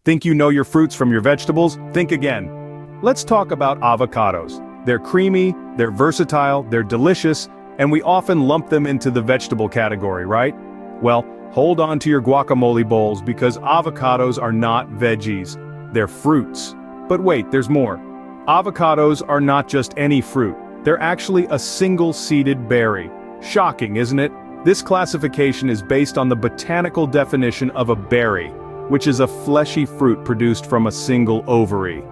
Think you know your fruits from your vegetables? Think again. Let's talk about avocados. They're creamy, they're versatile, they're delicious, and we often lump them into the vegetable category, right? Well, hold on to your guacamole bowls because avocados are not veggies. They're fruits. But wait, there's more. Avocados are not just any fruit. They're actually a single-seeded berry. Shocking, isn't it? This classification is based on the botanical definition of a berry, which is a fleshy fruit produced from a single ovary.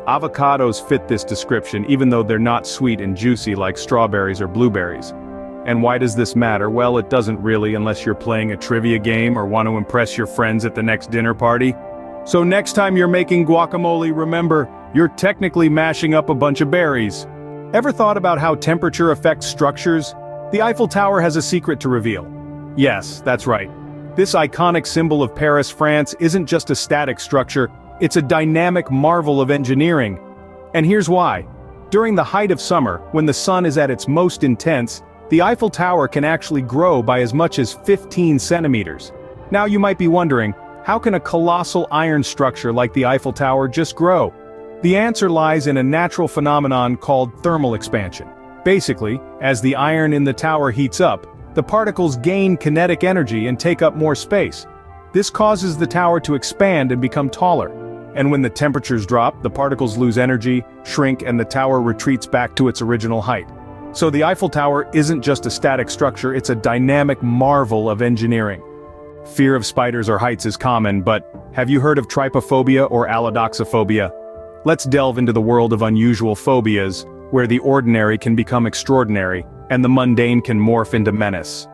Avocados fit this description even though they're not sweet and juicy like strawberries or blueberries. And why does this matter? Well, it doesn't really unless you're playing a trivia game or want to impress your friends at the next dinner party. So next time you're making guacamole, remember, you're technically mashing up a bunch of berries. Ever thought about how temperature affects structures? The Eiffel Tower has a secret to reveal. Yes, that's right. This iconic symbol of Paris, France isn't just a static structure, it's a dynamic marvel of engineering. And here's why. During the height of summer, when the sun is at its most intense, the Eiffel Tower can actually grow by as much as 15 centimeters. Now you might be wondering, how can a colossal iron structure like the Eiffel Tower just grow? The answer lies in a natural phenomenon called thermal expansion. Basically, as the iron in the tower heats up, the particles gain kinetic energy and take up more space. This causes the tower to expand and become taller. And when the temperatures drop, the particles lose energy, shrink, and the tower retreats back to its original height. So the Eiffel Tower isn't just a static structure, it's a dynamic marvel of engineering. Fear of spiders or heights is common, but have you heard of trypophobia or allodoxophobia? Let's delve into the world of unusual phobias, where the ordinary can become extraordinary, and the mundane can morph into menace.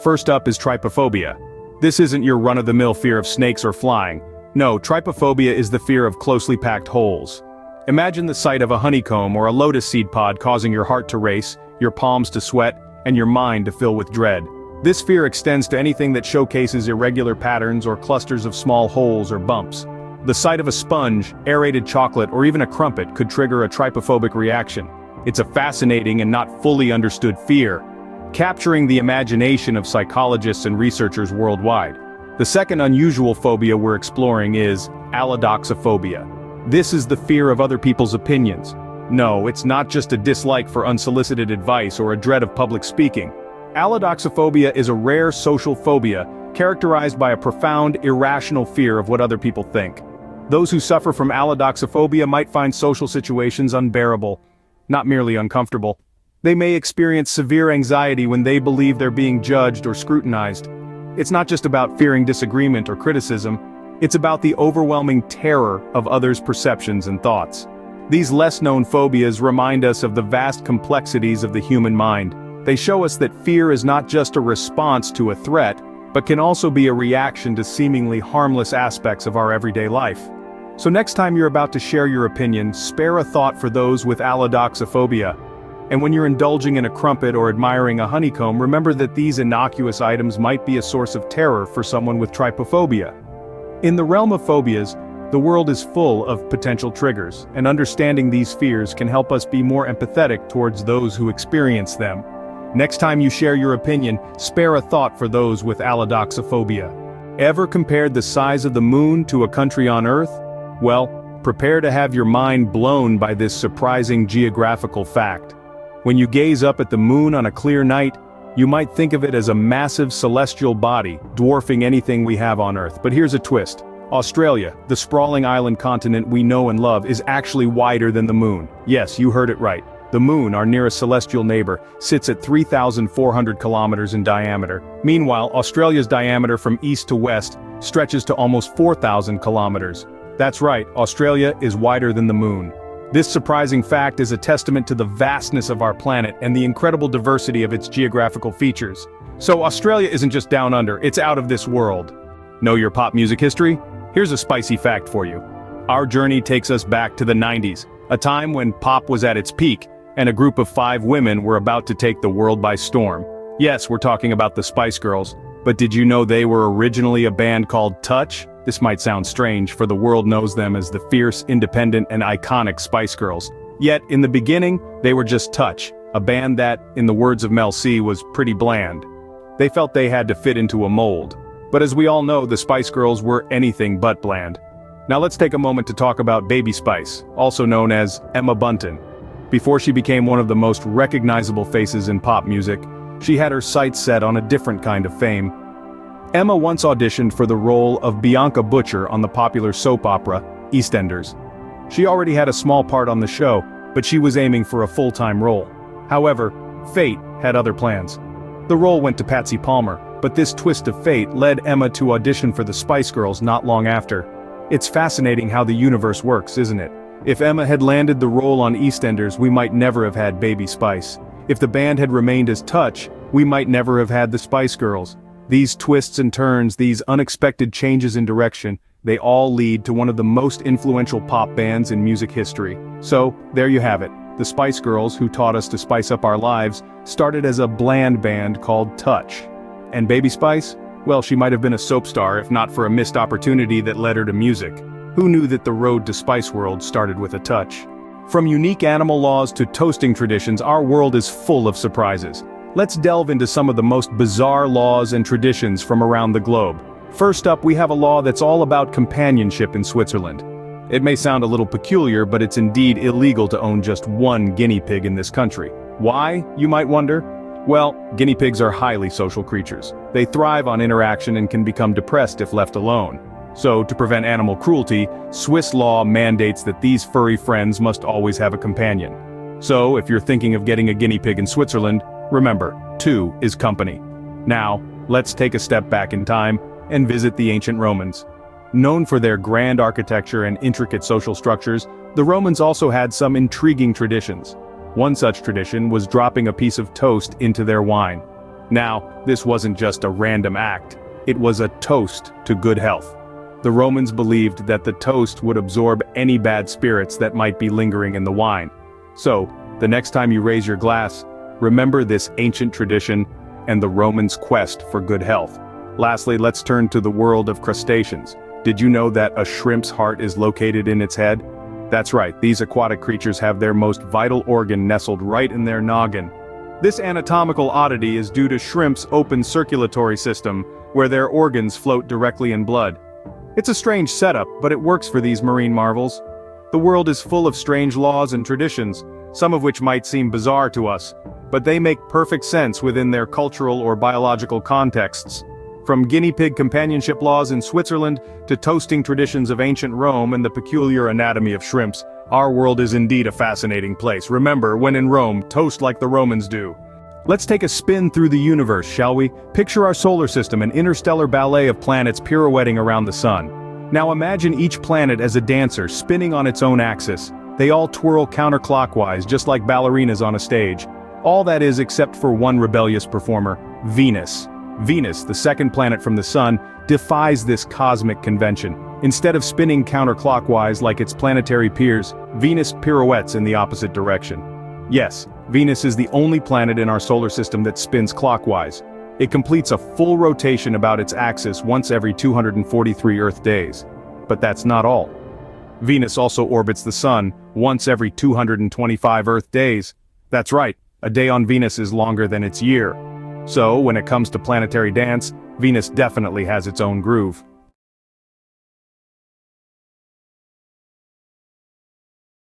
First up is trypophobia. This isn't your run-of-the-mill fear of snakes or flying. No, trypophobia is the fear of closely packed holes. Imagine the sight of a honeycomb or a lotus seed pod causing your heart to race, your palms to sweat, and your mind to fill with dread. This fear extends to anything that showcases irregular patterns or clusters of small holes or bumps. The sight of a sponge, aerated chocolate, or even a crumpet could trigger a trypophobic reaction. It's a fascinating and not fully understood fear, capturing the imagination of psychologists and researchers worldwide. The second unusual phobia we're exploring is allodoxophobia. This is the fear of other people's opinions. No, it's not just a dislike for unsolicited advice or a dread of public speaking. Allodoxophobia is a rare social phobia characterized by a profound, irrational fear of what other people think. Those who suffer from allodoxophobia might find social situations unbearable, not merely uncomfortable. They may experience severe anxiety when they believe they're being judged or scrutinized. It's not just about fearing disagreement or criticism, it's about the overwhelming terror of others' perceptions and thoughts. These less-known phobias remind us of the vast complexities of the human mind. They show us that fear is not just a response to a threat, but can also be a reaction to seemingly harmless aspects of our everyday life. So next time you're about to share your opinion, spare a thought for those with allodoxophobia. And when you're indulging in a crumpet or admiring a honeycomb, remember that these innocuous items might be a source of terror for someone with trypophobia. In the realm of phobias, the world is full of potential triggers, and understanding these fears can help us be more empathetic towards those who experience them. Next time you share your opinion, spare a thought for those with allodoxophobia. Ever compared the size of the moon to a country on Earth? Well, prepare to have your mind blown by this surprising geographical fact. When you gaze up at the moon on a clear night, you might think of it as a massive celestial body, dwarfing anything we have on Earth. But here's a twist. Australia, the sprawling island continent we know and love, is actually wider than the moon. Yes, you heard it right. The moon, our nearest celestial neighbor, sits at 3,400 kilometers in diameter. Meanwhile, Australia's diameter from east to west stretches to almost 4,000 kilometers. That's right, Australia is wider than the moon. This surprising fact is a testament to the vastness of our planet and the incredible diversity of its geographical features. So Australia isn't just down under, it's out of this world. Know your pop music history? Here's a spicy fact for you. Our journey takes us back to the 90s, a time when pop was at its peak, and a group of 5 women were about to take the world by storm. Yes, we're talking about the Spice Girls, but did you know they were originally a band called Touch? This might sound strange, for the world knows them as the fierce, independent, and iconic Spice Girls. Yet, in the beginning, they were just Touch, a band that, in the words of Mel C, was pretty bland. They felt they had to fit into a mold. But as we all know, the Spice Girls were anything but bland. Now let's take a moment to talk about Baby Spice, also known as Emma Bunton. Before she became one of the most recognizable faces in pop music, she had her sights set on a different kind of fame. Emma once auditioned for the role of Bianca Butcher on the popular soap opera, EastEnders. She already had a small part on the show, but she was aiming for a full-time role. However, fate had other plans. The role went to Patsy Palmer, but this twist of fate led Emma to audition for the Spice Girls not long after. It's fascinating how the universe works, isn't it? If Emma had landed the role on EastEnders, we might never have had Baby Spice. If the band had remained as Touch, we might never have had the Spice Girls. These twists and turns, these unexpected changes in direction, they all lead to one of the most influential pop bands in music history. So, there you have it. The Spice Girls, who taught us to spice up our lives, started as a bland band called Touch. And Baby Spice? Well, she might have been a soap star if not for a missed opportunity that led her to music. Who knew that the road to Spice World started with a touch? From unique animal laws to toasting traditions, our world is full of surprises. Let's delve into some of the most bizarre laws and traditions from around the globe. First up, we have a law that's all about companionship in Switzerland. It may sound a little peculiar, but it's indeed illegal to own just one guinea pig in this country. Why, you might wonder? Well, guinea pigs are highly social creatures. They thrive on interaction and can become depressed if left alone. So, to prevent animal cruelty, Swiss law mandates that these furry friends must always have a companion. So, if you're thinking of getting a guinea pig in Switzerland, remember, 2 is company. Now, let's take a step back in time and visit the ancient Romans. Known for their grand architecture and intricate social structures, the Romans also had some intriguing traditions. One such tradition was dropping a piece of toast into their wine. Now, this wasn't just a random act, it was a toast to good health. The Romans believed that the toast would absorb any bad spirits that might be lingering in the wine. So, the next time you raise your glass, remember this ancient tradition and the Romans' quest for good health. Lastly, let's turn to the world of crustaceans. Did you know that a shrimp's heart is located in its head? That's right, these aquatic creatures have their most vital organ nestled right in their noggin. This anatomical oddity is due to shrimp's open circulatory system, where their organs float directly in blood. It's a strange setup, but it works for these marine marvels. The world is full of strange laws and traditions, some of which might seem bizarre to us, but they make perfect sense within their cultural or biological contexts. From guinea pig companionship laws in Switzerland to toasting traditions of ancient Rome and the peculiar anatomy of shrimps, our world is indeed a fascinating place. Remember, when in Rome, toast like the Romans do. Let's take a spin through the universe, shall we? Picture our solar system, an interstellar ballet of planets pirouetting around the sun. Now imagine each planet as a dancer spinning on its own axis. They all twirl counterclockwise, just like ballerinas on a stage. All that is except for one rebellious performer, Venus. Venus, the second planet from the Sun, defies this cosmic convention. Instead of spinning counterclockwise like its planetary peers, Venus pirouettes in the opposite direction. Yes, Venus is the only planet in our solar system that spins clockwise. It completes a full rotation about its axis once every 243 Earth days. But that's not all. Venus also orbits the Sun once every 225 Earth days. That's right, a day on Venus is longer than its year. So, when it comes to planetary dance, Venus definitely has its own groove.